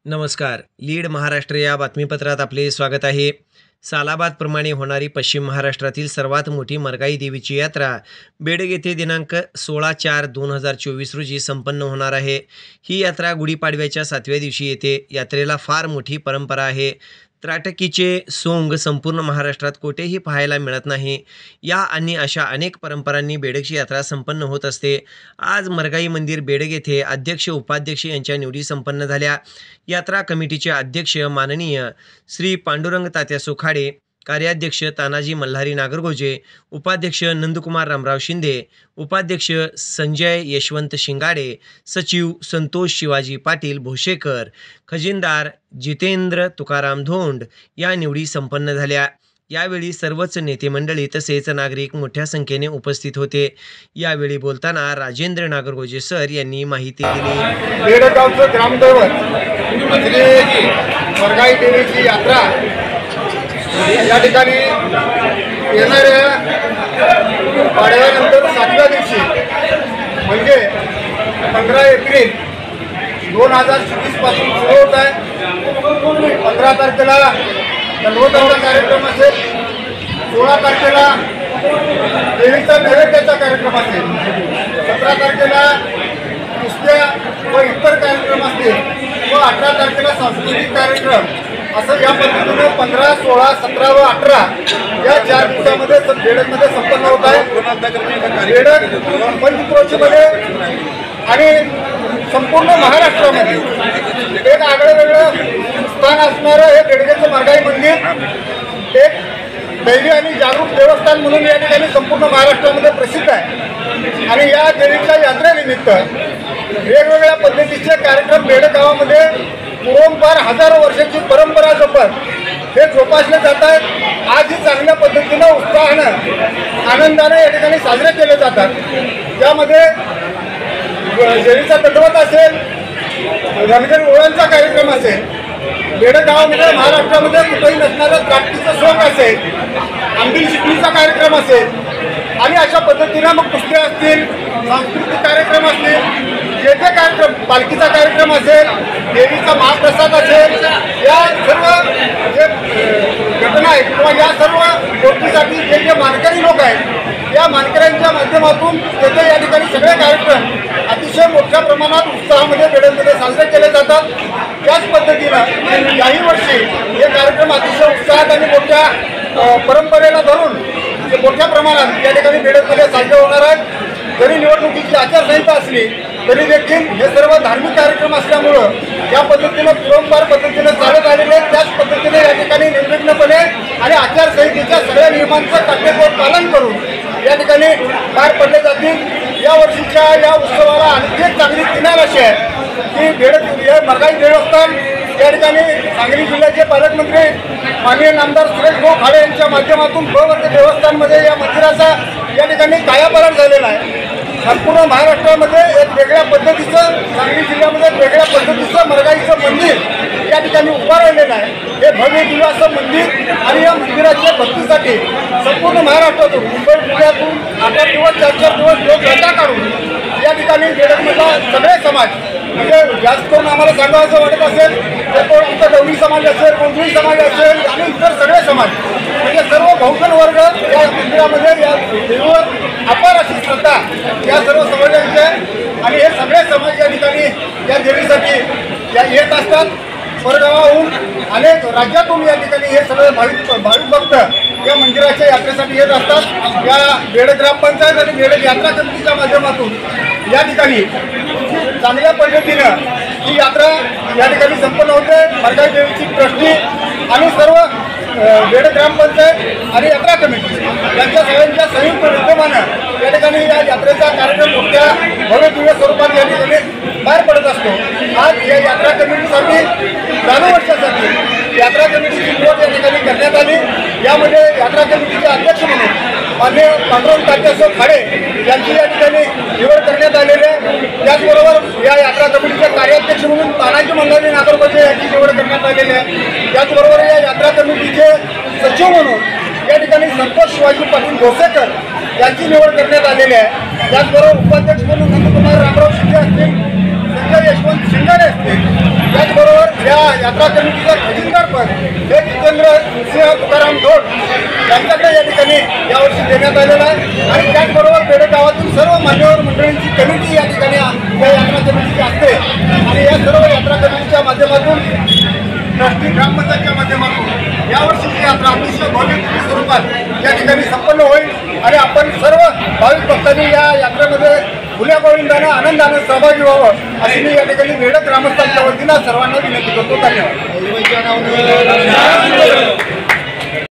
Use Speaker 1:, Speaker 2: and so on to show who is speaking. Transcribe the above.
Speaker 1: नमस्कार. लीड महाराष्ट्र या बातमीपत्रात आपले स्वागत आहे. सालाबादप्रमाणे होणारी पश्चिम महाराष्ट्रातील सर्वात मोठी मरगाई देवीची यात्रा बेडग येथे दिनांक 16/4/2024 रोजी संपन्न होणार आहे. ही यात्रा गुढीपाडव्याच्या 7व्या दिवशी येते. यात्रेला फार मोठी परंपरा आहे. त्राटकीचे सोंग संपूर्ण महाराष्ट्रात कोठेही पाहायला मिळत नाही. या आणि अशा अनेक परंपरांनी बेडगची यात्रा संपन्न होत असते. आज मरगाई मंदिर बेडग येथे अध्यक्ष उपाध्यक्ष यांच्या निवडी संपन्न झाल्या. यात्रा कमिटीचे अध्यक्ष माननीय श्री पांडुरंग तात्या सुखाडे, कार्याध्यक्ष तानाजी मल्हारी नागरगोजे, उपाध्यक्ष नंदकुमार रामराव शिंदे, उपाध्यक्ष संजय यशवंत शिंगाडे, सचिव संतोष शिवाजी पाटील भोसेकर, खजिनदार जितेंद्र तुकाराम धोंड या निवडी संपन्न झाल्या. यावेळी सर्वच नेते मंडळी तसेच नागरिक मोठ्या संख्येने उपस्थित होते. यावेळी बोलताना राजेंद्र नागरगोजे सर यांनी माहिती दिली.
Speaker 2: बेडगावचं ग्रामदैवत मरगाई देवीची यात्रा या ठिकाणी येणाऱ्या पाडव्यानंतर 7व्या दिवशी म्हणजे 15 एप्रिल 2024 पासून सुरू होत आहे. 15 तारखेला गणगोताचा कार्यक्रम असेल, 16 तारखेला देवीचा नैवेद्याचा कार्यक्रम असेल, 17 तारखेला कुस्त्या व इतर कार्यक्रम असतील व 18 तारखेला सांस्कृतिक कार्यक्रम असं या पद्धतीने 15, 16, 17 व 18 या 4 दिवसामध्ये बेडगमध्ये संपन्न होत आहे. बेडग पंचक्रोशीमध्ये आणि संपूर्ण महाराष्ट्रामध्ये एक आगळं वेगळं स्थान असणारं हे बेडगेचं मरगाई मंदिर एक दैवी आणि जागरूक देवस्थान म्हणून या ठिकाणी संपूर्ण महाराष्ट्रामध्ये प्रसिद्ध आहे. आणि या देवीच्या यात्रेनिमित्त वेगवेगळ्या पद्धतीचे कार्यक्रम बेडग गावामध्ये पूर्वंपार हजारो वर्षाची परंपरा जपत हे जोपासले जात आहेत. आजही चांगल्या पद्धतीनं उत्साहानं आनंदाने या ठिकाणी साजरे केले जातात. त्यामध्ये देवीचा दंडवत असेल, धनगरी ओळांचा कार्यक्रम असेल, बेडग गावामध्ये महाराष्ट्रामध्ये कुठेही नसणारं त्राटकीचं सोंग असेल, आंबील शिकणीचा कार्यक्रम असेल आणि अशा पद्धतीनं मग कुस्त्या असतील, सांस्कृतिक कार्यक्रम असतील, जे जे कार्यक्रम पालखीचा कार्यक्रम असेल, देवीचा महाप्रसाद असेल, या सर्व जे घटना आहेत किंवा या सर्व गोष्टीसाठी जे जे मानकरी लोक आहेत या मानकऱ्यांच्या माध्यमातून तेथे या ठिकाणी सगळे कार्यक्रम अतिशय मोठ्या प्रमाणात उत्साहामध्ये बेडगमध्ये साजरे केले जातात. त्याच पद्धतीनं याही वर्षी हे कार्यक्रम अतिशय उत्साहात आणि मोठ्या परंपरेला धरून मोठ्या प्रमाणात या ठिकाणी बेडगमध्ये साजरे होणार आहेत. जरी निवडणुकीची आचारसंहिता असली तरी देखील हे सर्व धार्मिक कार्यक्रम असल्यामुळं या पद्धतीनं पूर्वंपार पद्धतीनं चालत आलेले त्याच पद्धतीने या ठिकाणी निर्विघ्नपणे आणि आचारसंहितेच्या सगळ्या नियमांचं काटेकोर पालन करून या ठिकाणी पार पडले जातील. या वर्षीच्या या उत्सवाला आणखी एक चांगली किनार अशी आहे की बेडग मरगाई देवस्थान या ठिकाणी सांगली जिल्ह्याचे पालकमंत्री माननीय नामदार सुरेश भाऊ खाडे यांच्या माध्यमातून भव्य देवस्थानमध्ये या मंदिराचा या ठिकाणी कायापालट झालेला आहे. संपूर्ण महाराष्ट्रामध्ये एक वेगळ्या पद्धतीचं सांगली जिल्ह्यामध्ये वेगळ्या पद्धतीचं मरगाईचं मंदिर या ठिकाणी उभारलेलं आहे. हे भव्य दिव्य असं मंदिर आणि या मंदिराच्या भक्तीसाठी संपूर्ण महाराष्ट्रातून मुंबई पुण्यातून 8 दिवस 4 दिवस लोक रजा काढून या ठिकाणी बेडगमधला सगळे समाज म्हणजे जास्त करून आम्हाला सांगावं असं वाटत असेल तर तो आमचा गवळी समाज असेल, गोंधळी समाज असेल आणि इतर सगळे समाज म्हणजे सर्व बहुजन वर्ग या मंदिरामध्ये या देवीवर अपार अशी श्रद्धा या सर्व समाजांची आहे. आणि हे सगळे समाज या ठिकाणी या देवीसाठी या येत असतात. परगावाहून अनेक राज्यातून या ठिकाणी हे सगळे भाविक भक्त या मंदिराच्या यात्रेसाठी येत असतात. या बेडग ग्रामपंचायत आणि बेडग यात्रा समितीच्या माध्यमातून या ठिकाणी चांगल्या पद्धतीनं ही यात्रा या ठिकाणी संपन्न होते. मरगाई देवीची ट्रस्टी आणि सर्व बेडग ग्रामपंचायत आणि यात्रा कमिटी यांच्या सगळ्यांच्या संयुक्त विद्यमानं या ठिकाणी या यात्रेचा कार्यक्रम मोठ्या भव्य दिव्य स्वरूपात या ठिकाणी पार पडत असतो. आज या यात्रा कमिटीसाठी चालू वर्षासाठी यात्रा कमिटीची निवड या ठिकाणी करण्यात आली. यामध्ये यात्रा कमिटीचे अध्यक्ष म्हणून माननीय पांडुरंग तात्या खाडे यांची या ठिकाणी निवड करण्यात आलेली आहे. त्याचबरोबर या यात्रा कमिटीचे कार्याध्यक्ष म्हणून तानाजी मल्हारी नागरगोजे यांची निवड करण्यात आलेली आहे. त्याचबरोबर या यात्रा कमिटीचे सचिव म्हणून या ठिकाणी संतोष शिवाजी पाटील भोसेकर यांची निवड करण्यात आलेली आहे. त्याचबरोबर उपाध्यक्ष म्हणून नंदकुमार रामराव शिंदे असतील, संजय यशवंत शिंगाडे असतील, त्याचबरोबर या यात्रा कमिटीचं खजिनदारपद हे जितेंद्र सिंह तुकाराम धोड यांच्याकडे या ठिकाणी यावर्षी देण्यात आलेलं आहे आणि त्याचबरोबर बेडे गावातील सर्व मान्यवर मंडळींची कमिटी या ठिकाणी या यात्रा कमिटीची असते आणि या सर्व यात्रा कमिटीच्या माध्यमातून ट्रस्टी ग्रामपंचायतच्या माध्यमातून यावर्षीची यात्रा अतिशय भव्य स्वरूपात या ठिकाणी संपन्न होईल आणि आपण सर्व भाविक भक्तांनी या यात्रेमध्ये खुल्या गोविंदानं आनंदानं सहभागी व्हावं अशी मी या ठिकाणी बेडक ग्रामस्थांच्या वतीनं सर्वांना विनंती करतो. धन्यवाद.